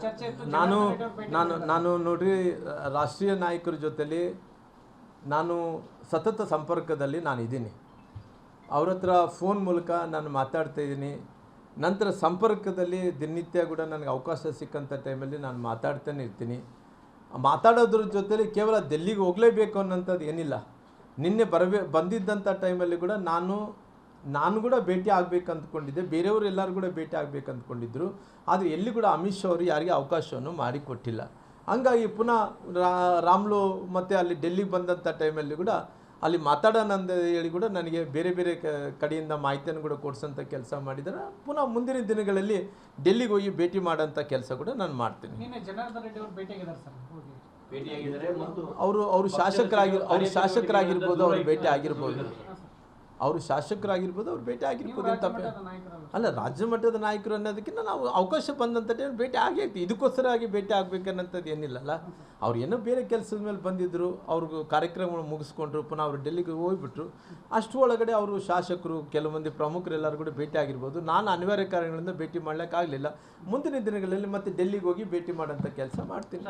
ಚರ್ಚೆ ಇತ್ತು. ನಾನು ಜನಾರ್ದನ್ ರೆಡ್ಡಿ ಅವ್ರ ಭೇಟಿ ನಾನು ಮಾಡಿದ್ದಾರೆ. ನಾನು ನೋಡ್ರಿ, ರಾಷ್ಟ್ರೀಯ ನಾಯಕರ ಜೊತೆಲಿ ನಾನು ಸತತ ಸಂಪರ್ಕದಲ್ಲಿ ನಾನು ಇದ್ದೀನಿ. ಅವ್ರ ಹತ್ರ ಫೋನ್ ಮೂಲಕ ನಾನು ಮಾತಾಡ್ತಾ ಇದ್ದೀನಿ. ನಂತರ ಸಂಪರ್ಕದಲ್ಲಿ ದಿನನಿತ್ಯ ಕೂಡ ನನಗೆ ಅವಕಾಶ ಸಿಕ್ಕಂಥ ಟೈಮಲ್ಲಿ ನಾನು ಮಾತಾಡ್ತಾನೆ ಇರ್ತೀನಿ. ಮಾತಾಡೋದ್ರ ಜೊತೆಲಿ ಕೇವಲ ಡೆಲ್ಲಿಗೆ ಹೋಗಲೇಬೇಕು ಅನ್ನೋಂಥದ್ದು ಏನಿಲ್ಲ. ನಿನ್ನೆ ಬಂದಿದ್ದಂಥ ಟೈಮಲ್ಲಿ ಕೂಡ ನಾನು ಕೂಡ ಭೇಟಿ ಆಗಬೇಕು ಅಂದ್ಕೊಂಡಿದ್ದೆ, ಬೇರೆಯವರು ಎಲ್ಲರೂ ಕೂಡ ಭೇಟಿ ಆಗಬೇಕು ಅಂದ್ಕೊಂಡಿದ್ದರು. ಆದರೆ ಎಲ್ಲಿ ಕೂಡ ಅಮಿತ್ ಶಾ ಅವರು ಯಾರಿಗೆ ಅವಕಾಶವನ್ನು ಮಾಡಿಕೊಟ್ಟಿಲ್ಲ. ಹಂಗಾಗಿ ಪುನಃ ರಾಮ್ಲು ಮತ್ತು ಅಲ್ಲಿ ಡೆಲ್ಲಿಗೆ ಬಂದಂಥ ಟೈಮಲ್ಲಿ ಕೂಡ ಅಲ್ಲಿ ಮಾತಾಡೋಣ ಅಂತ ಹೇಳಿ ಕೂಡ ನನಗೆ ಬೇರೆ ಬೇರೆ ಕಡೆಯಿಂದ ಮಾಹಿತಿಯನ್ನು ಕೂಡ ಕೊಡಿಸೋಂಥ ಕೆಲಸ ಮಾಡಿದ್ದಾರೆ. ಪುನಃ ಮುಂದಿನ ದಿನಗಳಲ್ಲಿ ಡೆಲ್ಲಿಗೆ ಹೋಗಿ ಭೇಟಿ ಮಾಡೋಂಥ ಕೆಲಸ ಕೂಡ ನಾನು ಮಾಡ್ತೀನಿ. ನಿನ್ನೆ ಜನಾರ್ದನ್ ರೆಡ್ಡಿ ಅವರು ಭೇಟಿಯಾಗಿದ್ದಾರೆ ಸರ್, ಹೋಗಿ ಭೇಟಿಯಾಗಿದ್ದಾರೆ ಮತ್ತು ಅವರು ಶಾಸಕರಾಗಿರ್ಬೋದು, ಅವ್ರು ಭೇಟಿ ಆಗಿರ್ಬೋದು, ಅವರು ಶಾಸಕರಾಗಿರ್ಬೋದು, ಅವ್ರು ಭೇಟಿ ಆಗಿರ್ಬೋದು ಅಂತ ಅಲ್ಲ. ರಾಜ್ಯ ಮಟ್ಟದ ನಾಯಕರು ಅನ್ನೋದಕ್ಕಿಂತ ನಾವು ಅವಕಾಶ ಬಂದಂಥ ಟೈಮ್ ಭೇಟಿ ಆಗೈತಿ. ಇದಕ್ಕೋಸ್ಕರ ಆಗಿ ಭೇಟಿ ಆಗಬೇಕನ್ನೋಂಥದ್ದು ಏನಿಲ್ಲಲ್ಲ. ಅವ್ರು ಏನೋ ಬೇರೆ ಕೆಲಸದ ಮೇಲೆ ಬಂದಿದ್ದರು, ಅವ್ರಿಗೂ ಕಾರ್ಯಕ್ರಮಗಳು ಮುಗಿಸ್ಕೊಂಡ್ರು, ಪುನಃ ಅವರು ಡೆಲ್ಲಿಗೆ ಹೋಗ್ಬಿಟ್ರು. ಅಷ್ಟು ಒಳಗಡೆ ಅವರು ಶಾಸಕರು, ಕೆಲವು ಮಂದಿ ಪ್ರಮುಖರು ಎಲ್ಲರೂ ಕೂಡ ಭೇಟಿ ಆಗಿರ್ಬೋದು. ನಾನು ಅನಿವಾರ್ಯ ಕಾರಣಗಳಿಂದ ಭೇಟಿ ಮಾಡಲಿಕ್ಕಾಗಲಿಲ್ಲ. ಮುಂದಿನ ದಿನಗಳಲ್ಲಿ ಮತ್ತೆ ಡೆಲ್ಲಿಗೆ ಹೋಗಿ ಭೇಟಿ ಮಾಡೋಂಥ ಕೆಲಸ ಮಾಡ್ತೀನಿ.